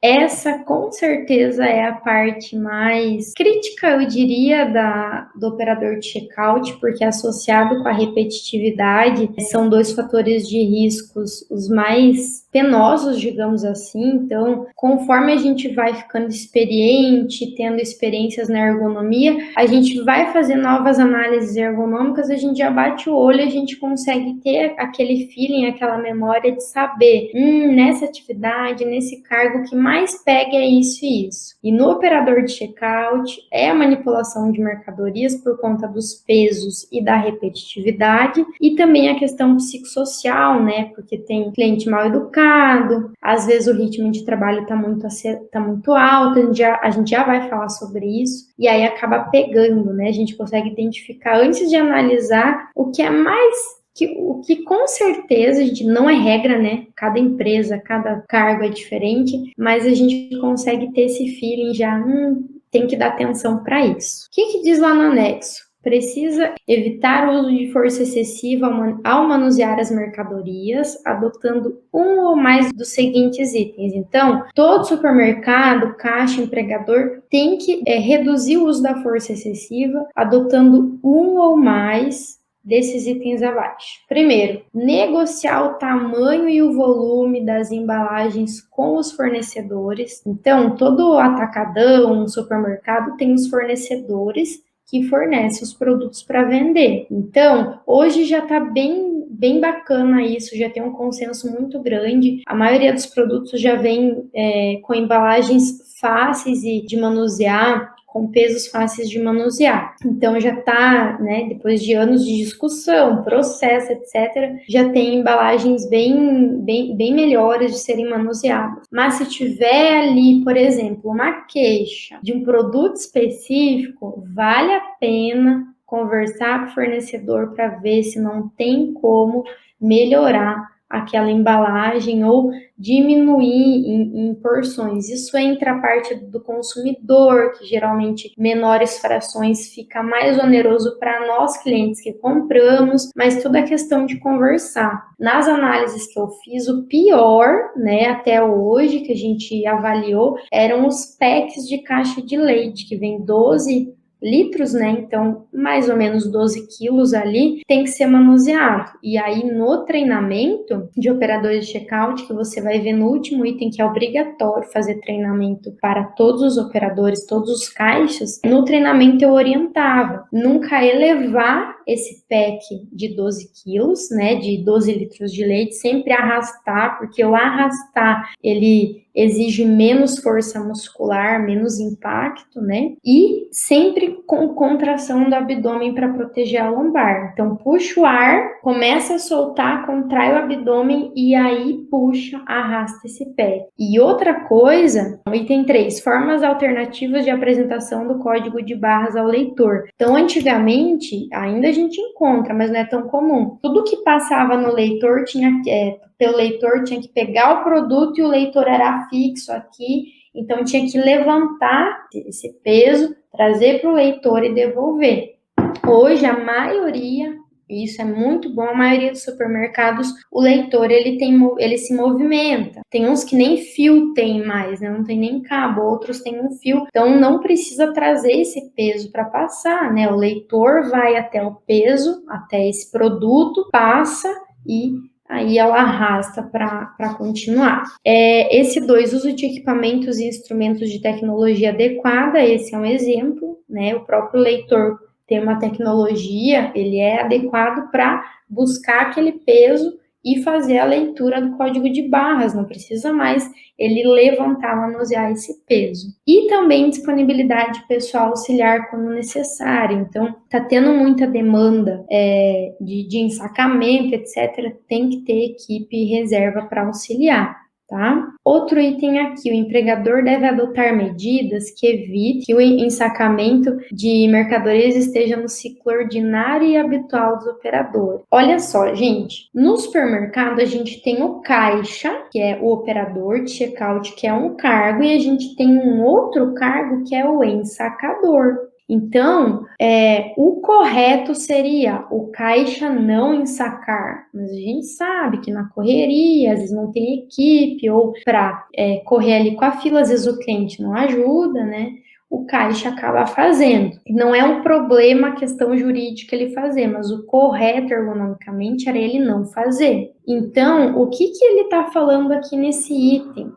Essa com certeza é a parte mais crítica, eu diria, do operador de checkout, porque associado com a repetitividade, são dois fatores de riscos os mais penosos, digamos assim. Então, conforme a gente vai ficando experiente, tendo experiências na ergonomia, a gente vai fazer novas análises ergonômicas, a gente já bate o olho, a gente consegue ter aquele feeling, aquela memória de saber, nessa atividade, nesse cargo, que mais pega é isso e isso. E no operador de checkout é a manipulação de mercadorias por conta dos pesos e da repetitividade, e também a questão psicossocial, né? Porque tem cliente mal educado, às vezes o ritmo de trabalho está muito alto, a gente já vai falar sobre isso, e aí acaba pegando, né? A gente consegue identificar antes de analisar o que é mais o que com certeza, a gente não é regra, né? Cada empresa, cada cargo é diferente, mas a gente consegue ter esse feeling já, tem que dar atenção para isso. O que diz lá no anexo? Precisa evitar o uso de força excessiva ao manusear as mercadorias, adotando um ou mais dos seguintes itens. Então, todo supermercado, caixa, empregador tem que reduzir o uso da força excessiva, adotando um ou mais desses itens abaixo. Primeiro, negociar o tamanho e o volume das embalagens com os fornecedores. Então, todo atacadão, um supermercado tem os fornecedores que fornecem os produtos para vender. Então, hoje já está bem bacana isso, já tem um consenso muito grande. A maioria dos produtos já vem com embalagens fáceis de manusear, com pesos fáceis de manusear. Então já está, né, depois de anos de discussão, processo, etc., já tem embalagens bem melhores de serem manuseadas. Mas se tiver ali, por exemplo, uma queixa de um produto específico, vale a pena conversar com o fornecedor para ver se não tem como melhorar aquela embalagem ou diminuir em porções. Isso entra a parte do consumidor, que geralmente menores frações fica mais oneroso para nós clientes que compramos, mas tudo é questão de conversar. Nas análises que eu fiz, o pior, né, até hoje que a gente avaliou, eram os packs de caixa de leite, que vem 12 litros, né? Então, mais ou menos 12 quilos ali tem que ser manuseado. E aí, no treinamento de operadores de checkout, que você vai ver no último item, que é obrigatório fazer treinamento para todos os operadores, todos os caixas, no treinamento eu orientava nunca elevar esse pack de 12 quilos, né? De 12 litros de leite, sempre arrastar, porque o arrastar, ele exige menos força muscular, menos impacto, né? E sempre com contração do abdômen para proteger a lombar. Então, puxa o ar, começa a soltar, contrai o abdômen e aí puxa, arrasta esse pé. E outra coisa, item 3, formas alternativas de apresentação do código de barras ao leitor. Então, antigamente, ainda a gente encontra, mas não é tão comum. Tudo que passava no leitor pelo leitor tinha que pegar o produto e o leitor era fixo aqui, então tinha que levantar esse peso, trazer para o leitor e devolver. Hoje a maioria, isso é muito bom, a maioria dos supermercados, o leitor ele se movimenta. Tem uns que nem fio tem mais, né? Não tem nem cabo, outros têm um fio, então não precisa trazer esse peso para passar, né? O leitor vai até o peso, até esse produto, passa e aí ela arrasta para continuar. Esse 2, uso de equipamentos e instrumentos de tecnologia adequada, esse é um exemplo, né? O próprio leitor tem uma tecnologia, ele é adequado para buscar aquele peso e fazer a leitura do código de barras, não precisa mais ele levantar, manusear esse peso. E também disponibilidade de pessoal auxiliar quando necessário. Então, está tendo muita demanda de ensacamento, etc. Tem que ter equipe reserva para auxiliar. Tá? Outro item aqui, o empregador deve adotar medidas que evitem que o ensacamento de mercadorias esteja no ciclo ordinário e habitual dos operadores. Olha só, gente, no supermercado a gente tem o caixa, que é o operador de checkout, que é um cargo, e a gente tem um outro cargo que é o ensacador. Então, o correto seria o caixa não ensacar, mas a gente sabe que na correria, às vezes não tem equipe, ou para correr ali com a fila, às vezes o cliente não ajuda, né? O caixa acaba fazendo. Não é um problema a questão jurídica ele fazer, mas o correto ergonomicamente era ele não fazer. Então, o que ele está falando aqui nesse item?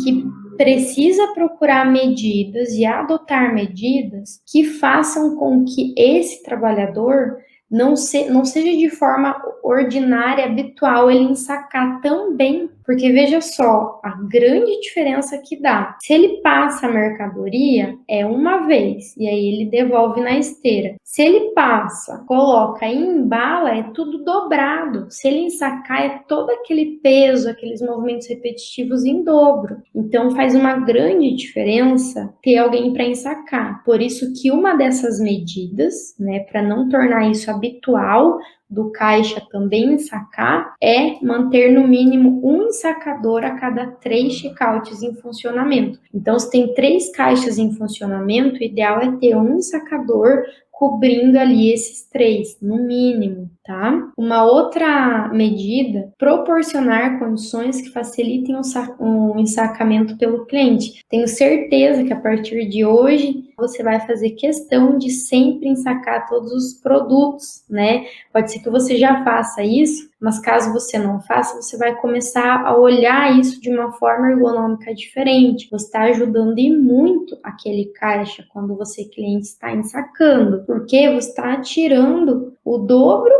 Que precisa procurar medidas e adotar medidas que façam com que esse trabalhador não seja de forma ordinária, habitual, ele ensacar também, porque veja só a grande diferença que dá. Se ele passa a mercadoria, é uma vez, e aí ele devolve na esteira. Se ele passa, coloca e embala, é tudo dobrado. Se ele ensacar, é todo aquele peso, aqueles movimentos repetitivos em dobro. Então faz uma grande diferença ter alguém para ensacar. Por isso que uma dessas medidas, né, para não tornar isso habitual do caixa também ensacar, é manter no mínimo um ensacador a cada 3 checkouts em funcionamento. Então, se tem 3 caixas em funcionamento, o ideal é ter um ensacador cobrindo ali esses 3, no mínimo, tá? Uma outra medida, proporcionar condições que facilitem o ensacamento pelo cliente. Tenho certeza que a partir de hoje você vai fazer questão de sempre ensacar todos os produtos, né? Pode ser que você já faça isso, mas caso você não faça, você vai começar a olhar isso de uma forma ergonômica diferente. Você está ajudando e muito aquele caixa quando você, cliente, está ensacando, porque você está tirando o dobro.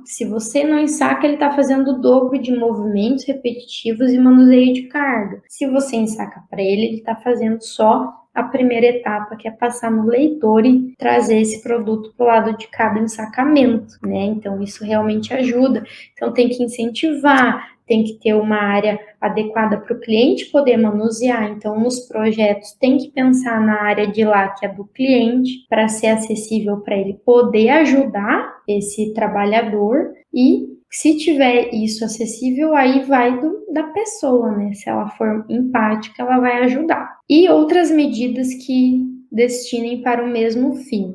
Se você não ensaca, ele está fazendo o dobro de movimentos repetitivos e manuseio de carga. Se você ensaca para ele está fazendo só a primeira etapa, que é passar no leitor e trazer esse produto para o lado de cada ensacamento, né? Então, isso realmente ajuda. Então, tem que incentivar, tem que ter uma área adequada para o cliente poder manusear. Então, nos projetos, tem que pensar na área de lá, que é do cliente, para ser acessível para ele poder ajudar esse trabalhador. E se tiver isso acessível, aí vai da pessoa, né? Se ela for empática, ela vai ajudar. E outras medidas que destinem para o mesmo fim.